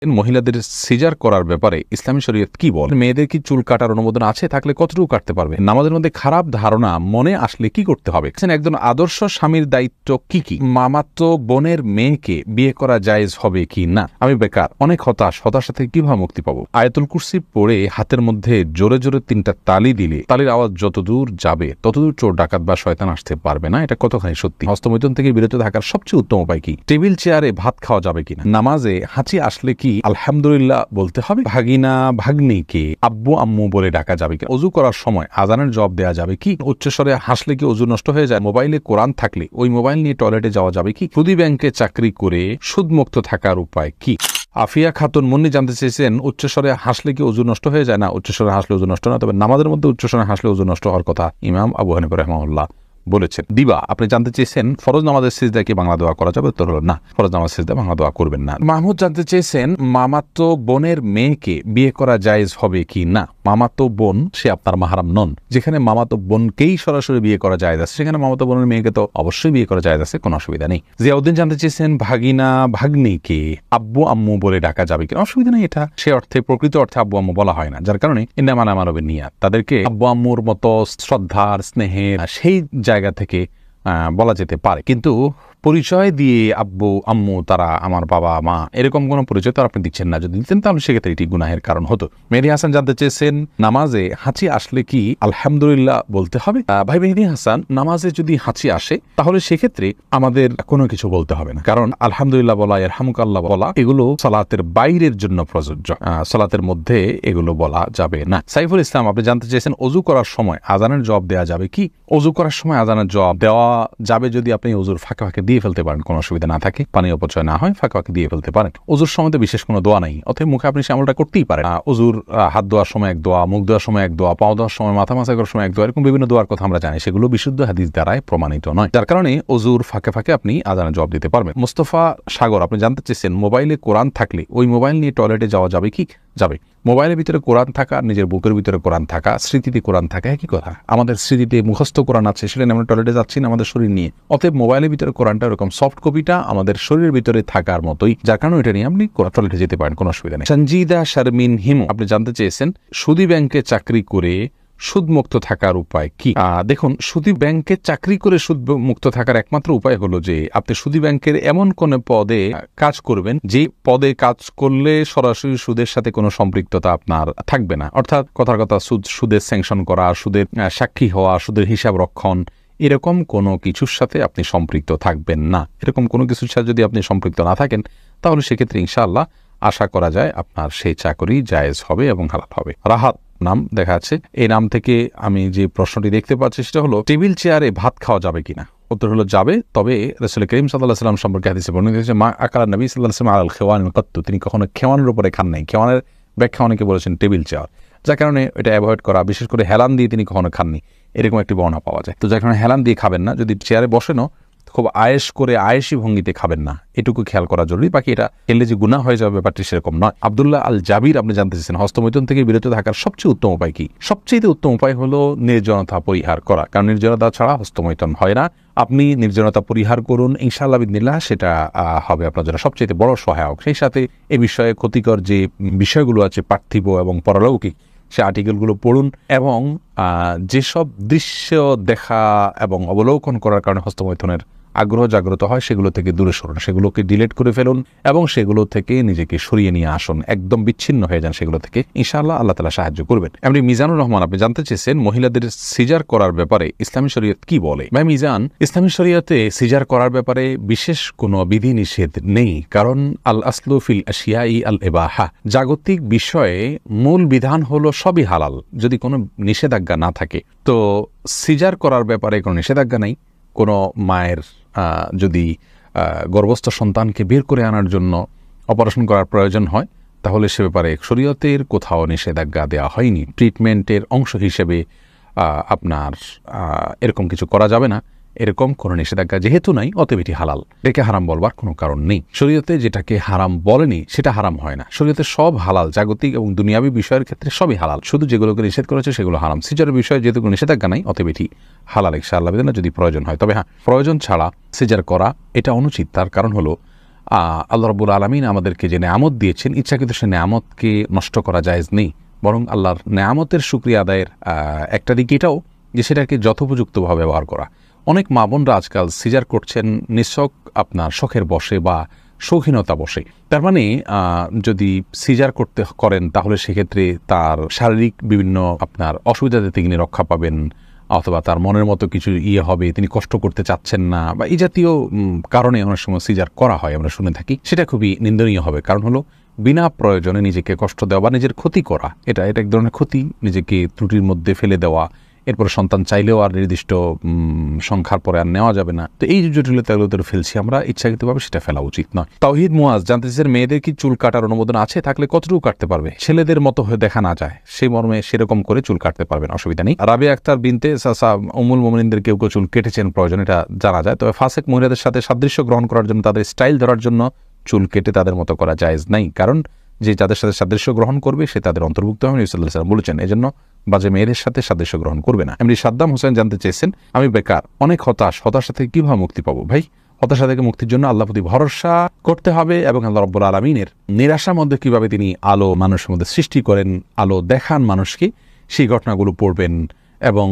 মহিলাদের সিজার করার ব্যাপারে ইসলামী শরীয়ত কি বলে? মেয়েদের কি চুল কাটার অনুমোদন আছে? থাকলে কতটুকু কাটতে পারবে? নামাজের মধ্যে খারাপ ধারণা মনে আসলে কি করতে হবে? একজন আদর্শ স্বামীর দায়িত্ব কি কি? মামাতো বোনের মেয়েকে বিয়ে করা জায়েজ হবে কি না? আমি বেকার, অনেক হতাশা থেকে কিভাবে মুক্তি পাবো? আয়াতুল কুরসি পড়ে হাতের মধ্যে জোরে জোরে 3টা তালি দিলে তালির আওয়াজ যতদূর যাবে ততদূর চোর ডাকাত বা শয়তান আসতে পারবে না। এটা কতখানি সত্যি? হস্তমৈথুন থেকে বিরত থাকার সবচেয়ে উত্তম উপায় কি? টেবিল চেয়ারে ভাত খাওয়া যাবে কিনা? নামাজে হাঁচি আসলে কি আলহামদুলিল্লাহ বলতে হবে? ভাগিনা ভাগ্নিকে আব্বু আম্মু বলে ডাকা যাবে কি? অজু করার সময় আজানের জবাব দেওয়া যাবে কি? উচ্চস্বরে হাসলে কি অজু নষ্ট হয়ে যায়? মোবাইলে কোরআন থাকলে ওই মোবাইল নিয়ে টয়লেটে যাওয়া যাবে কি? সুদী ব্যাংকে চাকরি করে সুদমুক্ত থাকার উপায় কি? আফিয়া খাতুন মুন্নি জানতে চেয়েছেন, উচ্চস্বরে হাসলে কি অজু নষ্ট হয়ে যায়? না, উচ্চস্বরে হাসলে অজু নষ্ট না, তবে নামাজের মধ্যে উচ্চস্বরে হাসলে অজু নষ্ট হওয়ার কথা ইমাম আবু হানিফা রাহিমাহুল্লাহ বলেছেন। দিবা আপনি জানতে চেয়েছেন, ফরজ নামাজের সিজদা কি বাংলা দোয়া করা যাবে? উত্তর হলো না, ফরজ নামাজ সিজদা বাংলা দোয়া করবেন না। মাহমুদ জানতে চেয়েছেন, মামাতো বোনের মেয়েকে বিয়ে করা জায়েজ হবে কি না? মামাতো বোন সে আপনার মাহারাম নন। যেখানে মামাতো বোনকেই সরাসরি বিয়ে করা জায়েজ আছে, সেখানে মামাতো বোনের মেয়েকে তো অবশ্যই বিয়ে করা জায়েজ আছে, কোনো অসুবিধা নেই। জিয়াউদ্দিন জানতে চেয়েছেন, ভাগিনা ভাগ্নিকে আব্বু আম্মু বলে ডাকা যাবে কিনা? অসুবিধা নেই, এটা সে অর্থে প্রকৃত অর্থে আব্বু আম্মু বলা হয় না, যার কারণে ইন্নামা আমানবের নিয়াত, তাদেরকে আব্বু আম্মুর মতো শ্রদ্ধার স্নেহের সেই জায়গা থেকে বলা যেতে পারে, কিন্তু পরিচয় দিয়ে আব্বু আম্মু তারা আমার বাবা মা এরকম কোন পরিচয় তো আপনি দিচ্ছেন না। যদি দিতেন তাহলে সেক্ষেত্রে এটি গুনাহের কারণ হতো। মেহেদী হাসান জানতে চেয়েছেন, নামাজে হাঁচি আসলে কি আলহামদুলিল্লাহ বলতে হবে? ভাই মেহেদী হাসান, নামাজে যদি হাঁচি আসে তাহলে সেক্ষেত্রে আমাদের কোনো কিছু বলতে হবে না, কারণ আলহামদুলিল্লাহ বলা, ইয়ারহামুকাল্লাহ বলা এগুলো সালাতের বাইরের জন্য প্রযোজ্য, সালাতের মধ্যে এগুলো বলা যাবে না। সাইফুল ইসলাম আপনি জানতে চেয়েছেন, অজু করার সময় আজানের জবাব দেওয়া যাবে কি? অজু করার সময় আজানের জবাব দেওয়া যাবে যদি আপনি অজুর ফাঁকে ফাঁকে দিয়ে ফেলতে পারেন, কোনো অসুবিধা না থাকে, পানি অপচয় না হয়, ফাঁকে ফাঁকে দিয়ে ফেলতে পারেন। অজুর সময় বিশেষ কোনো দোয়া নেই, অতএব মুখে আপনি আমলটা করতেই পারেন। অজুর হাত ধোয়ার সময় এক দোয়া, মুখ ধোয়ার সময় এক দোয়া, পাও ধোয়ার সময়, মাথা মাসা করার সময় এক দোয়া, এরকম বিভিন্ন দোয়ার কথা আমরা জানি, সেগুলো বিশুদ্ধ হাদিস দ্বারাই প্রমাণিত নয়, যার কারণে অজুর ফাঁকে ফাঁকে আপনি আজানের জবাব দিতে পারবেন। মুস্তফা সাগর আপনি জানতে চেয়েছেন, মোবাইলে কোরআন থাকলে ওই মোবাইল নিয়ে টয়লেটে যাওয়া যাবে কি? যাবে। মোবাইলের ভিতরে কোরআন থাকা, নিজের বুকের ভিতরে কোরআন থাকা, স্মৃতিতে কোরআন থাকা একই কথা। আমাদের স্মৃতিতে মুখস্থ কোরআন আছে, সেটা আমরা টয়লেটে যাচ্ছি না আমাদের শরীর নিয়ে, অতএব মোবাইলের ভিতরে কোরআনটা এরকম সফট কপিটা আমাদের শরীরের ভিতরে থাকার মতোই, যার কারণে এটা নিয়ে আপনি টয়লেটে যেতে পারেন, কোনো অসুবিধা নেই। সঞ্জিদা শারমিন হিমু আপনি জানতে চেয়েছেন, সুদী ব্যাংকে চাকরি করে সুদমুক্ত থাকার উপায় কি? দেখুন, সুদী ব্যাংকে চাকরি করে সুদমুক্ত থাকার একমাত্র উপায় হলো যে আপনি সুদী ব্যাংকের এমন কোন পদে কাজ করবেন যে পদে কাজ করলে সরাসরি সুদের সাথে কোনো সম্পৃক্ততা আপনার থাকবে না, অর্থাৎ কথার কথা সুদের স্যাংশন করা, সুদের সাক্ষী হওয়া, সুদের হিসাব রক্ষণ, এরকম কোনো কিছুর সাথে আপনি সম্পৃক্ত থাকবেন না। এরকম কোনো কিছুর সাথে যদি আপনি সম্পৃক্ত না থাকেন তাহলে সেক্ষেত্রে ইনশাআল্লাহ আশা করা যায় আপনার সেই চাকরি জায়েজ হবে এবং হালাল হবে। রাহাত নাম দেখা যাচ্ছে, এই নাম থেকে আমি যে প্রশ্নটি দেখতে পাচ্ছি সেটা হলো, টেবিল চেয়ারে ভাত খাওয়া যাবে কিনা? উত্তর হলো যাবে, তবে রাসূল করিম সাল্লাল্লাহু আলাইহি ওয়াসাল্লাম সম্পর্কে হাদিসে বর্ণিত হয়েছে, মা আকালা নবী সাল্লাল্লাহু আলাইহি ওয়াসাল্লাম আলাল খিওয়ান কাত্তু, তিনি কখনো খেওয়ানের উপরে খান নাই। খেওয়ানের ব্যাখ্যা অনেকে বলেছেন টেবিল চেয়ার, যার কারণে এটা অ্যাভয়েড করা, বিশেষ করে হেলান দিয়ে তিনি কখনো খাননি, এরকম একটি বর্ণনা পাওয়া যায়। তো যার কারণে হেলান দিয়ে খাবেন না, যদি চেয়ারে বসেনও খুব আয়েশ করে আয়েশি ভঙ্গিতে খাবেন না, এটুকু খেয়াল করা জরুরি। বাকি এটা খেলে যে গুনাহ হয়ে যাবে ব্যাপারটি সেরকম নয়। আব্দুল্লাহ আল জাবির আপনি জানতে চেয়েছেন, হস্তমৈথুন থেকে বিরত থাকার সবচেয়ে উত্তম উপায় কি? সবচেয়ে উত্তম উপায় হলো নির্জনতা পরিহার করা, কারণ নির্জনতা ছাড়া হস্তমৈথুন হয় না। আপনি নির্জনতা পরিহার করুন, ইনশাআল্লাহ বিদিনিল্লাহ সেটা হবে আপনার জন্য সবচেয়ে বড় সহায়ক। সেই সাথে এ বিষয়ে ক্ষতিকর যে বিষয়গুলো আছে পার্থিব এবং পরলৌকিক, সে আর্টিকেলগুলো পড়ুন এবং যেসব দৃশ্য দেখা এবং অবলোকন করার কারণে হস্তমৈথুনের আগ্রহ জাগ্রত হয় সেগুলো থেকে দূরে সরুন, সেগুলোকে ডিলিট করে ফেলুন এবং সেগুলো থেকে নিজেকে সরিয়ে নিয়ে আসুন, একদম বিচ্ছিন্ন হয়ে যান সেগুলো থেকে, ইনশাআল্লাহ আল্লাহ তাআলা সাহায্য করবেন। এমনি মিজানুর রহমান আপনি জানতে চেয়েছেন, মহিলাদের সিজার করার ব্যাপারে ইসলামী শরীয়ত কি বলে? ভাই মিজান, ইসলামী শরীয়তে সিজার করার ব্যাপারে বিশেষ কোনো বিধি নিষেধ নেই, কারণ আল আসলু ফিল আশিয়াই আল ইবাহা, জাগতিক বিষয়ে মূল বিধান হলো সবই হালাল, যদি কোনো নিষেধাজ্ঞা না থাকে। তো সিজার করার ব্যাপারে কোনো নিষেধাজ্ঞা নেই। কোনো মায়ের যদি গর্ভস্থ সন্তানকে বের করে আনার জন্য অপারেশন করার প্রয়োজন হয় তাহলে সে ব্যাপারে শরীয়তের কোথাও নিষেধাজ্ঞা দেওয়া হয়নি। ট্রিটমেন্টের অংশ হিসেবে আপনার এরকম কিছু করা যাবে না, এরকম কোনো নিষেধাজ্ঞা যেহেতু নাই, অতএব এটি হালাল, এটাকে হারাম বলবার কোনো কারণ নেই। শরীয়তে যেটাকে হারাম বলেনি সেটা হারাম হয় না। শরীয়তে সব হালাল, জাগতিক এবং দুনিয়াবী বিষয়ের ক্ষেত্রে সবই হালাল, শুধু যেগুলোকে নিষেধ করেছে সেগুলো হারাম। সিজারের বিষয়ে যেহেতু কোনো নিষেধাজ্ঞা নাই, অতএব এটি হালাল ইনশাআল্লাহ যদি প্রয়োজন হয়। তবে হ্যাঁ, প্রয়োজন ছাড়া সিজার করা এটা অনুচিত। তার কারণ হলো আল্লাহ রাব্বুল আলামিন আমাদেরকে যে নেয়ামত দিয়েছেন, ইচ্ছাকৃত সে নেয়ামতকে নষ্ট করা জায়েজ নেই, বরং আল্লাহর নেয়ামতের শুকরিয়া আদায়ের একটা দিক এটাও যে সেটাকে যথোপযুক্তভাবে ব্যবহার করা। অনেক মা বোনরা আজকাল সিজার করছেন নিছক আপনার শখের বশে বা শৌখিনতা বসে। তার মানে যদি সিজার করেন তাহলে সেক্ষেত্রে তার শারীরিক বিভিন্ন আপনার অসুবিধা থেকে তিনি রক্ষা পাবেন, অথবা তার মনের মতো কিছু হবে, তিনি কষ্ট করতে চাচ্ছেন না, বা এই জাতীয় কারণে অনেক সময় সিজার করা হয়, আমরা শুনে থাকি। সেটা খুবই নিন্দনীয় হবে। কারণ হলো বিনা প্রয়োজনে নিজেকে কষ্ট দেওয়া বা নিজের ক্ষতি করা, এটা এক ধরনের ক্ষতি, নিজেকে ত্রুটির মধ্যে ফেলে দেওয়া। এরপরে সন্তান চাইলেও আর নির্দিষ্ট সংখ্যার পরে আর নেওয়া যাবে না। তো এই জটিলতাগুলো ফেলছি আমরা ইচ্ছাকৃতভাবে, সেটা ফেলা উচিত নয়। তাওহিদ মুয়াজ জানতে চাইছেন, মেয়েদের কি চুল কাটার অনুমোদন আছে? থাকলে কতটুকু কাটতে পারবে? ছেলেদের মতো হয়ে দেখা না যায় সেই মর্মে সেরকম করে চুল কাটতে পারবেন, অসুবিধা নেই। রাবিয়া আক্তার বিনতে উম্মুল মুমিনিনদের কেউ কেউ চুল কেটেছেন, প্রয়োজন এটা জানা যায়। তবে ফাসেক মহিলাদের সাথে সাদৃশ্য গ্রহণ করার জন্য, তাদের স্টাইল ধরার জন্য চুল কেটে তাদের মতো করা জায়েজ নাই। কারণ যে যাদের সাথে সাদৃশ্য গ্রহণ করবে সে তাদের অন্তর্ভুক্ত হবে, নবী সাল্লাল্লাহু আলাইহি ওয়াসাল্লাম বলেছেন। এজন্য বাজে মেয়েদের সাথে সাদৃশ্য গ্রহণ করবে না। এমনি সাদ্দাম হোসেন জানতে চেয়েছেন, আমি বেকার, অনেক হতাশা থেকে কিভাবে মুক্তি পাবো? ভাই, হতাশা থেকে মুক্তির জন্য আল্লাহর প্রতি ভরসা করতে হবে এবং আল্লাহ রাব্বুল আলামিনের নিরাশার মধ্যে কিভাবে তিনি আলো মানুষের মধ্যে সৃষ্টি করেন, আলো দেখান মানুষকে, সেই ঘটনাগুলো পড়বেন এবং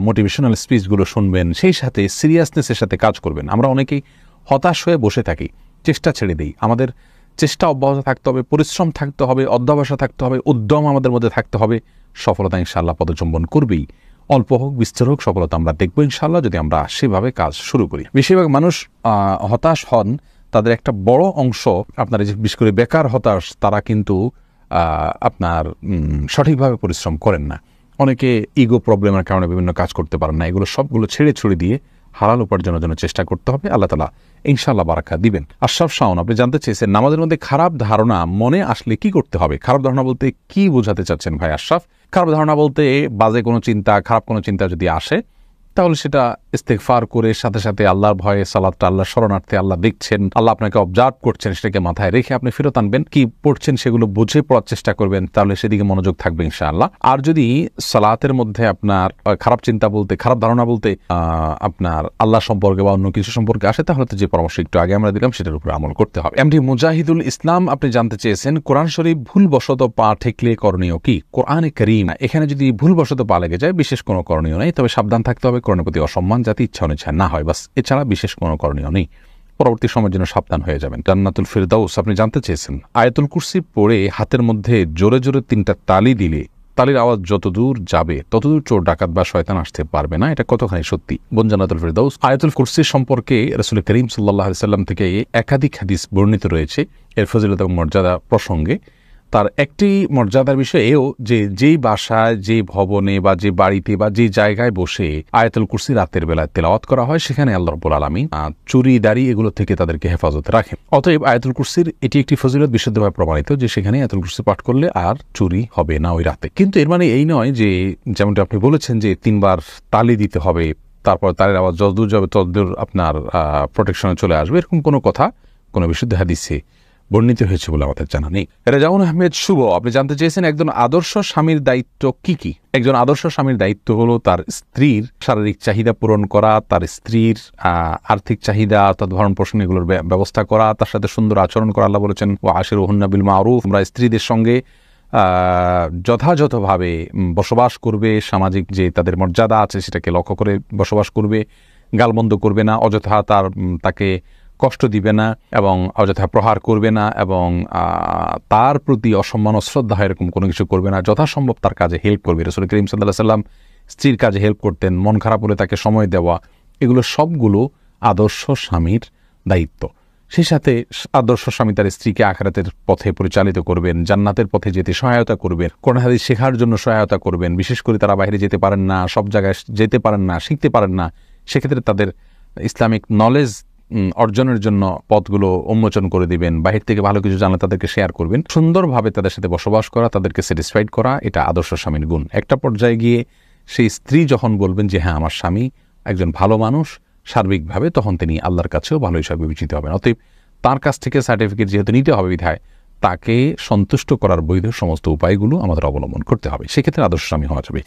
মোটিভেশনাল স্পিচগুলো শুনবেন, সেই সাথে সিরিয়াসনেসের সাথে কাজ করবেন। আমরা অনেকেই হতাশ হয়ে বসে থাকি, চেষ্টা ছেড়ে দিই। আমাদের চেষ্টা অব্যাহত থাকতে হবে, পরিশ্রম থাকতে হবে, অধ্যবসায় থাকতে হবে, উদ্যম আমাদের মধ্যে থাকতে হবে। সফলতা ইনশাআল্লাহ পদচুম্বন করবেই। অল্প হোক বিস্তর হোক সফলতা আমরা দেখবো ইনশাআল্লাহ, যদি আমরা সেভাবে কাজ শুরু করি। বেশিরভাগ মানুষ হতাশ হন, তাদের একটা বড় অংশ আপনার বিশেষ করে বেকার হতাশ, তারা কিন্তু আপনার সঠিকভাবে পরিশ্রম করেন না। অনেকে ইগো প্রবলেমের কারণে বিভিন্ন কাজ করতে পারেন না। এগুলো সবগুলো ছুড়ে দিয়ে হালাল উপার্জনের জন্য চেষ্টা করতে হবে। আল্লাহ তাআলা ইনশাআল্লাহ বারাকা দিবেন। আশরাফ শাওন আপনি জানতে চেয়েছেন, নামাজের মধ্যে খারাপ ধারণা মনে আসলে কি করতে হবে? খারাপ ধারণা বলতে কি বোঝাতে চাচ্ছেন ভাই আশরাফ? খারাপ ধারণা বলতে বাজে কোনো চিন্তা, খারাপ কোনো চিন্তা যদি আসে তাহলে সেটা ইস্তেগফার করে সাথে সাথে আল্লাহর ভয়ে সালাতটা, আল্লাহর শরণার্থে, আল্লাহ দেখছেন, আল্লাহ আপনাকে অবজার্ভ করছেন, সেটাকে মাথায় রেখে আপনি ফেরত আনবেন। কি পড়ছেন সেগুলো বুঝে পড়ার চেষ্টা করবেন, তাহলে সেদিকে মনোযোগ থাকবে ইনশাআল্লাহ। আর যদি সালাতের মধ্যে আপনার খারাপ চিন্তা বলতে, খারাপ ধারণা বলতে আপনার আল্লাহ সম্পর্কে বা অন্য কিছু সম্পর্কে আসে, তাহলে তো যে পরামর্শ একটু আগে আমরা দিলাম সেটার উপর আমল করতে হবে। এমডি মুজাহিদুল ইসলাম আপনি জানতে চেয়েছেন, কোরআন শরীফ ভুলবশত পা ঠেকলে করণীয় কি? কোরআনে কারীম এখানে যদি ভুলবশত পা লেগে যায় বিশেষ কোনো করণীয় নেই, তবে সাবধান থাকতে হবে কোরআনের প্রতি অসম্মান যাতে ইচ্ছা অনিচ্ছা না হয়, বাস। এছাড়া বিশেষ কোনো করণীয় নেই। পরবর্তী সময়ের জন্য সাবধান হয়ে যাবেন। জান্নাতুল ফিরদাউস আপনি জানতে চেয়েছেন, আয়াতুল কুরসি পড়ে হাতের মধ্যে জোরে জোরে 3টা তালি দিলে তালির আওয়াজ যতদূর যাবে ততদূর চোর ডাকাত বা শয়তান আসতে পারবে না, এটা কতখানি সত্যি? বোন জান্নাতুল ফিরদাউস, আয়াতুল কুরসি সম্পর্কে রাসূল করিম সাল্লাল্লাহু আলাইহি ওয়াসাল্লাম থেকে একাধিক হাদিস বর্ণিত রয়েছে এর ফজিলত এবং মর্যাদা প্রসঙ্গে। তার একটি মর্যাদার বিষয় এও যে যেই বাসায়, যে ভবনে বা যে বাড়িতে বা যে জায়গায় বসে আয়াতুল কুরসি রাতের বেলায় তেলাওয়াত করা হয়, সেখানে আল্লাহ রাব্বুল আলামিন চুরি দাড়ি এগুলো থেকে তাদেরকে হেফাজতে রাখেন। অতএব আয়াতুল কুরসির এটি একটি ফজিলত বিশুদ্ধভাবে প্রমাণিত যে সেখানে আয়াতুল কুরসি পাঠ করলে আর চুরি হবে না ওই রাতে। কিন্তু এর মানে এই নয় যে যেমনটা আপনি বলেছেন যে 3বার তালি দিতে হবে, তারপর তারের আওয়াজ যতদূর যাবে ততদূর আপনার প্রোটেকশনে চলে আসবে, এরকম কোনো কথা কোনো বিশুদ্ধ হাদিসে বর্ণিত হয়েছে বলে আমাদের জানা নেই। রেজাউন আহমেদ শুভ আপনি জানতে চেয়েছেন, একজন আদর্শ স্বামীর দায়িত্ব কি কি? একজন আদর্শ স্বামীর দায়িত্ব হলো তার স্ত্রীর শারীরিক চাহিদা পূরণ করা, তার স্ত্রীর আর্থিক চাহিদা অর্থাৎ ভরণ পোষণ এগুলোর ব্যবস্থা করা, তার সাথে সুন্দর আচরণ করা। আল্লাহ বলেছেন, ওয়া আশিরুহুন্না বিল মারুফ, আমরা স্ত্রীদের সঙ্গে যথাযথভাবে বসবাস করবে, সামাজিক যে তাদের মর্যাদা আছে সেটাকে লক্ষ্য করে বসবাস করবে, গালমন্দ করবে না, অযথা তাকে কষ্ট দিবে না এবং অযথা প্রহার করবে না এবং তার প্রতি অসম্মান অশ্রদ্ধা এরকম কোনো কিছু করবে না, যথাসম্ভব তার কাজে হেল্প করবে। রাসূল করিম সাল্লাল্লাহু আলাইহি ওয়াসাল্লাম স্ত্রীর কাজে হেল্প করতেন, মন খারাপ হলে তাকে সময় দেওয়া, এগুলো সবগুলো আদর্শ স্বামীর দায়িত্ব। সেই সাথে আদর্শ স্বামী তার স্ত্রীকে আখিরাতের পথে পরিচালিত করবেন, জান্নাতের পথে যেতে সহায়তা করবেন, কোরআন হাদিস শেখার জন্য সহায়তা করবেন। বিশেষ করে তারা বাইরে যেতে পারেন না, সব জায়গায় যেতে পারেন না, শিখতে পারেন না, সেক্ষেত্রে তাদের ইসলামিক নলেজ অর্জনের জন্য পথগুলো উন্মোচন করে দিবেন, বাহির থেকে ভালো কিছু জানলে তাদেরকে শেয়ার করবেন। সুন্দরভাবে তাদের সাথে বসবাস করা, তাদেরকে স্যাটিসফাইড করা, এটা আদর্শ স্বামীর গুণ। একটা পর্যায়ে গিয়ে সেই স্ত্রী যখন বলবেন যে হ্যাঁ আমার স্বামী একজন ভালো মানুষ সার্বিকভাবে, তখন তিনি আল্লাহর কাছেও ভালো হিসাবে বিবেচিত হবেন। অতএব তার কাছ থেকে সার্টিফিকেট যেহেতু নিতে হবে বিধায় তাকে সন্তুষ্ট করার বৈধ সমস্ত উপায়গুলো আমাদের অবলম্বন করতে হবে, সেক্ষেত্রে আদর্শ স্বামী হওয়া যাবে।